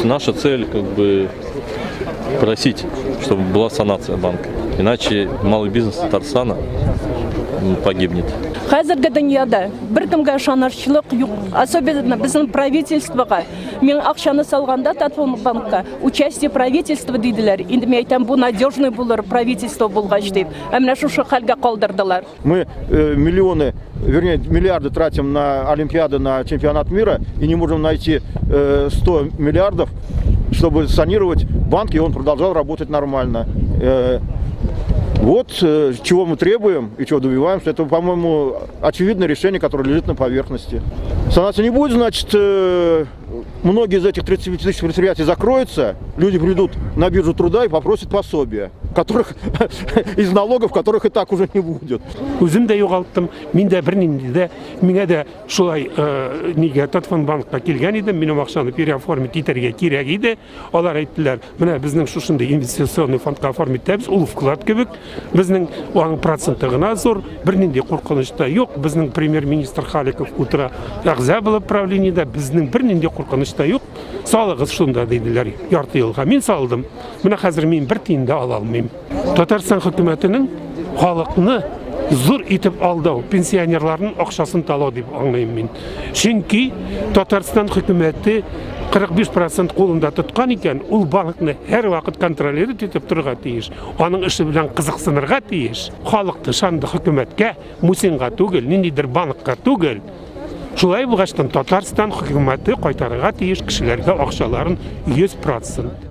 Значит, наша цель как бы просить, чтобы была санация банка. Иначе малый бизнес Татарстана погибнет. Хәзерге дөньяда беркемгә ышанычлык юк, особенно безнең правительствога. Мин акчаны салганда Татарстан участие правительства диделәр. Инде мен әйтәм, бу надежный булыр правительство булгач дип. Ә менә шушы хәлгә калдырдылар. Мы миллионы, вернее миллиарды тратим на Олимпиады, на чемпионат мира и не можем найти 100 миллиардов, чтобы санировать банк, и он продолжал работать нормально. Вот чего мы требуем и чего добиваемся. Это, по-моему, очевидное решение, которое лежит на поверхности. Санация не будет, значит, многие из этих 35 тысяч предприятий закроются, люди придут на биржу труда и попросят пособия, которых из налогов, которых и так уже не будет. Үзем дә югалттым, мин дә бернинди дә, миңа дә шулай нигә Татарстан банкка килгән идем, минем акчаны переоформить итәргә кирәк иде. Алар әйттеләр, менә безнең шушындай инвестиционный фондка оформить итәбез, ул вклад кебек, безнең аның проценты гына зур, бернинди куркыныч та юк. Безнең премьер-министр Халиков утыра әгъза булып правлениедә, безнең бернинди куркыныч та юк. Салыгыз шунда диделәр, ярты елга. Мин салдым. Менә хәзер мин бер тиен дә ала алмыйм. Татарстан хөкүмәтенең халыкны зур итеп алдау, пенсионерларның акчасын талау дип аңлыйм мин. Чөнки Татарстан хөкүмәте 45% кулында тоткан икән, ул банкны һәр вакыт контролировать итеп торырга тиеш. Аның эше белән кызыксынырга тиеш. Халыкты ышанды хөкүмәткә, мусинга түгел, ниндидер банкка түгел. Шулай булгачтан Татарстан хөкүмәте кайтарырга тиеш кешеләргә акчаларын 100%.